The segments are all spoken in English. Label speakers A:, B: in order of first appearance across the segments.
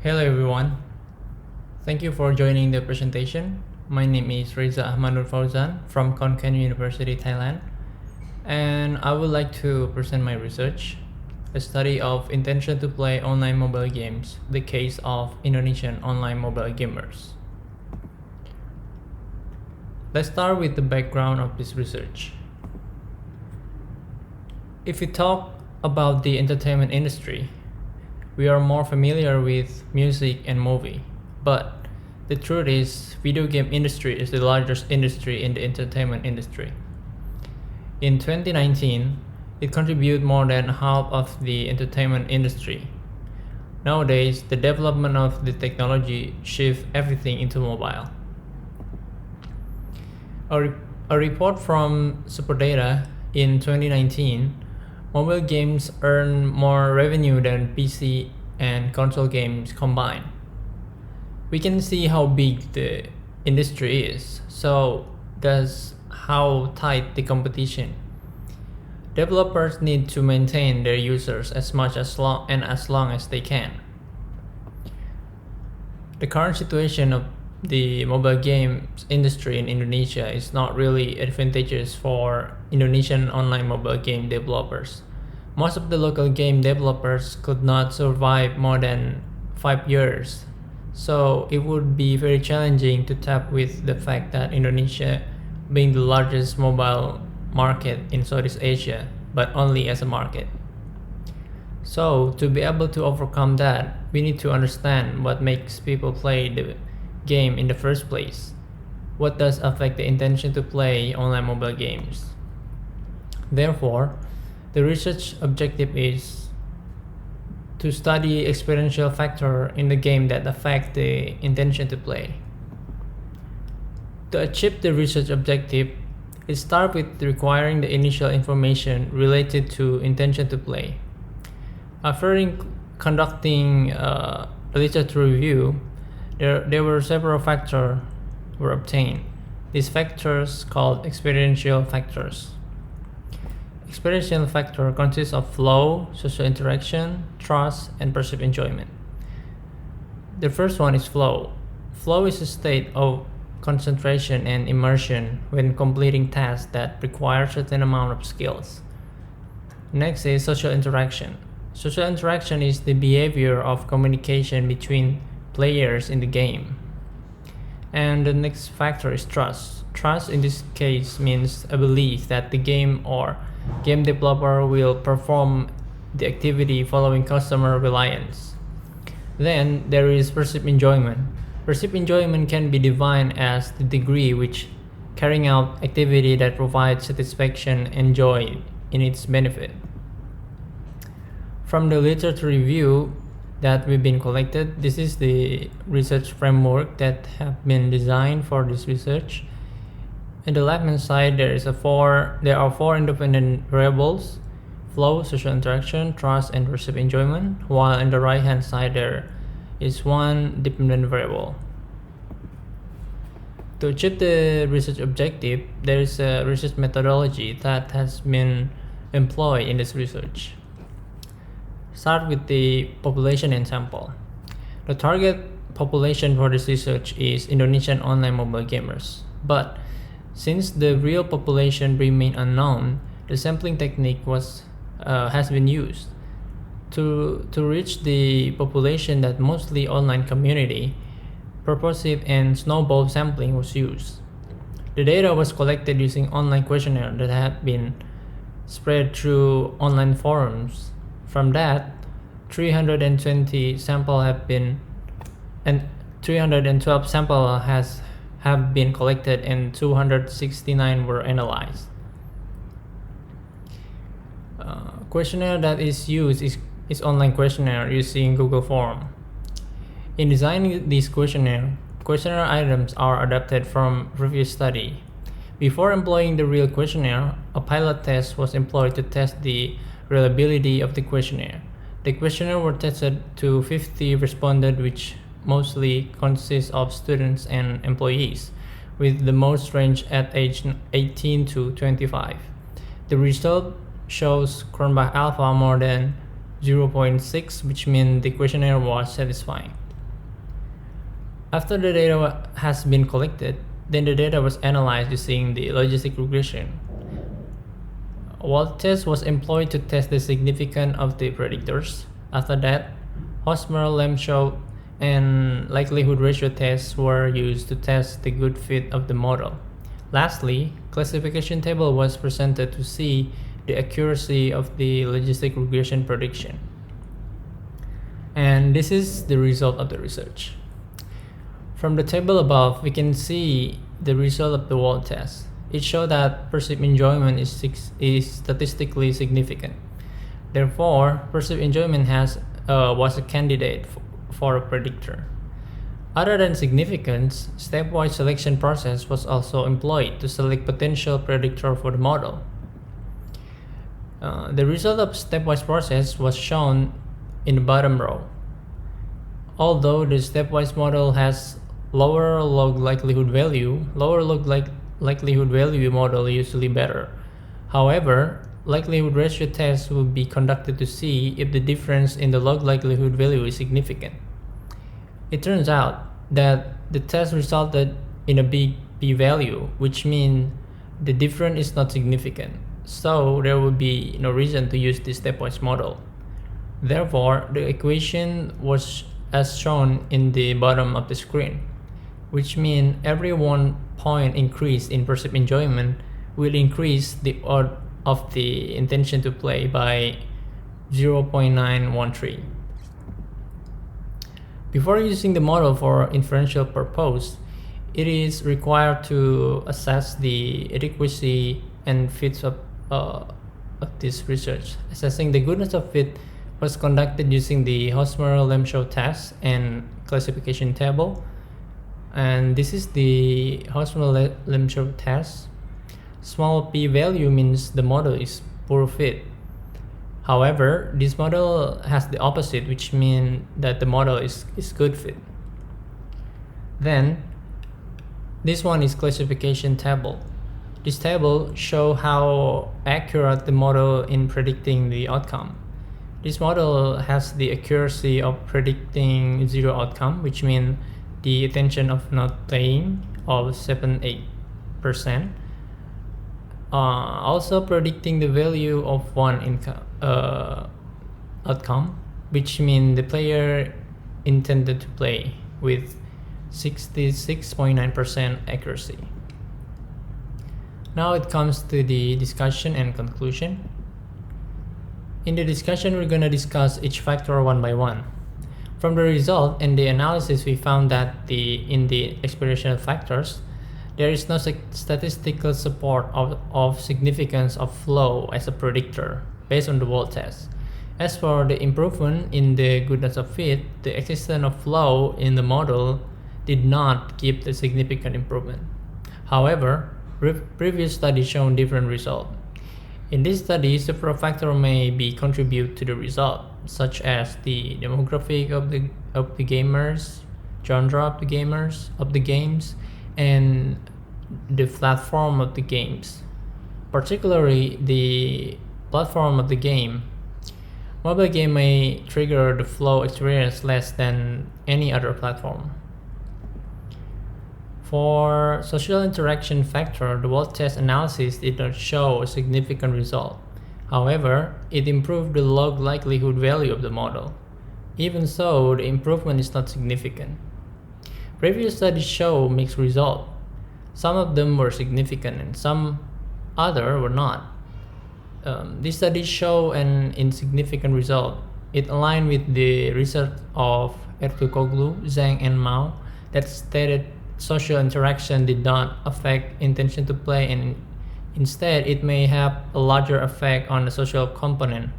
A: Hello everyone. Thank you for joining the presentation. My name is Reza Ahmad Nurfauzan from Khon University, Thailand, and I would like to present my research, a study of intention to play online mobile games, the case of Indonesian online mobile gamers. Let's start with the background of this research. If we talk about the entertainment industry, we are more familiar with music and movie, but the truth is video game industry is the largest industry in the entertainment industry. In 2019, it contributed more than half of the entertainment industry. Nowadays, the development of the technology shifts everything into mobile. A report from Superdata in 2019, mobile games earn more revenue than PC and console games combined. We can see how big the industry is, so that's how tight the competition. Developers need to maintain their users as long as they can. The current situation of the mobile games industry in Indonesia is not really advantageous for Indonesian online mobile game developers. Most of the local game developers could not survive more than 5 years, so it would be very challenging to tap with the fact that Indonesia being the largest mobile market in Southeast Asia, but only as a market. So to be able to overcome that, we need to understand what makes people play the game in the first place. What does affect the intention to play online mobile games? Therefore, the research objective is to study experiential factors in the game that affect the intention to play. To achieve the research objective, it starts with requiring the initial information related to intention to play. After conducting a literature review, there were several factors were obtained. These factors called experiential factors. Experiential factor consists of flow, social interaction, trust, and perceived enjoyment. The first one is flow. Flow is a state of concentration and immersion when completing tasks that require a certain amount of skills. Next is social interaction. Social interaction is the behavior of communication between players in the game. And the next factor is trust. Trust in this case means a belief that the game or game developer will perform the activity following customer reliance. Then there is perceived enjoyment. Perceived enjoyment can be defined as the degree which carrying out activity that provides satisfaction and joy in its benefit. From the literature review that we've been collected, this is the research framework that have been designed for this research. In the left-hand side, there are four independent variables: flow, social interaction, trust, and perceived enjoyment. While on the right-hand side, there is one dependent variable. To achieve the research objective, there is a research methodology that has been employed in this research. Start with the population and sample. The target population for this research is Indonesian online mobile gamers, but since the real population remain unknown, the sampling technique has been used. To reach the population that mostly online community, purposive and snowball sampling was used. The data was collected using online questionnaire that had been spread through online forums. From that, 320 samples have been and 312 samples have been collected and 269 were analyzed. Questionnaire that is used is online questionnaire using Google Form. In designing this questionnaire items are adapted from previous study. Before employing the real questionnaire, a pilot test was employed to test the reliability of the questionnaire. The questionnaire were tested to 50 respondents, which mostly consists of students and employees, with the most range at age 18 to 25. The result shows Cronbach alpha more than 0.6, which means the questionnaire was satisfying. After the data has been collected, then the data was analyzed using the logistic regression. Wald test was employed to test the significance of the predictors. After that, Hosmer-Lemshow and likelihood ratio tests were used to test the good fit of the model. Lastly, classification table was presented to see the accuracy of the logistic regression prediction. And this is the result of the research. From the table above, we can see the result of the Wald test. It showed that perceived enjoyment is statistically significant. Therefore, perceived enjoyment was a candidate for a predictor. Other than significance, stepwise selection process was also employed to select potential predictor for the model. The result of stepwise process was shown in the bottom row. Although the stepwise model has lower log likelihood value, likelihood value model usually better. However, likelihood ratio tests will be conducted to see if the difference in the log likelihood value is significant. It turns out that the test resulted in a big p-value, which means the difference is not significant. So there will be no reason to use this stepwise model. Therefore, the equation was as shown in the bottom of the screen, which means every 1 point increase in perceived enjoyment will increase the odds of the intention to play by 0.913. Before using the model for inferential purpose, it is required to assess the adequacy and fit of this research. Assessing the goodness of fit was conducted using the Hosmer-Lemshow test and classification table. And this is the Hosmer-Lemshow test. Small p-value means the model is poor fit. However, this model has the opposite, which means that the model is good fit. Then, this one is classification table. This table shows how accurate the model in predicting the outcome. This model has the accuracy of predicting zero outcome, which means the intention of not playing of 7-8%. Also predicting the value of one outcome, which means the player intended to play with 66.9% accuracy. Now it comes to the discussion and conclusion. In the discussion, we're going to discuss each factor one by one. From the result and the analysis, we found that in the experiential factors, there is no statistical support of significance of flow as a predictor based on the Wald test. As for the improvement in the goodness of fit, the existence of flow in the model did not give the significant improvement. However, previous studies shown different results. In this study, several factors may be contribute to the result, such as the demographic of the gamers, genre of the games, and the platform of the games. Particularly the platform of the game. Mobile game may trigger the flow experience less than any other platform. For social interaction factor, the Wald test analysis did not show a significant result. However, it improved the log likelihood value of the model. Even so, the improvement is not significant. Previous studies show mixed results. Some of them were significant and some other were not. These studies show an insignificant result. It aligned with the research of Ertuğrul, Zhang, and Mao that stated social interaction did not affect intention to play, and instead it may have a larger effect on the social component,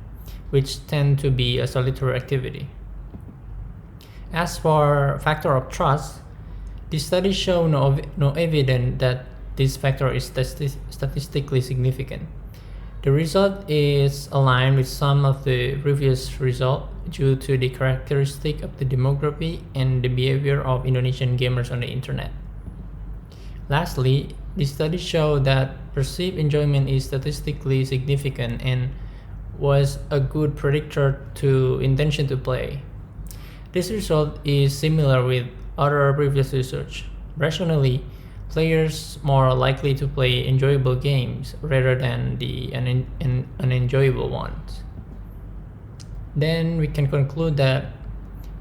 A: which tend to be a solitary activity. As for factor of trust, these studies show no evidence that this factor is statistically significant. The result is aligned with some of the previous results due to the characteristic of the demography and the behavior of Indonesian gamers on the internet. Lastly, the studies show that perceived enjoyment is statistically significant and was a good predictor to intention to play. This result is similar with
B: other previous research. Rationally, players more likely to play enjoyable games rather than the unenjoyable ones. Then we can conclude that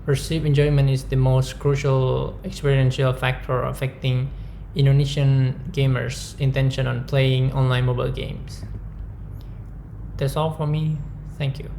B: perceived enjoyment is the most crucial experiential factor affecting Indonesian gamers' intention on playing online mobile games. That's all for me. Thank you.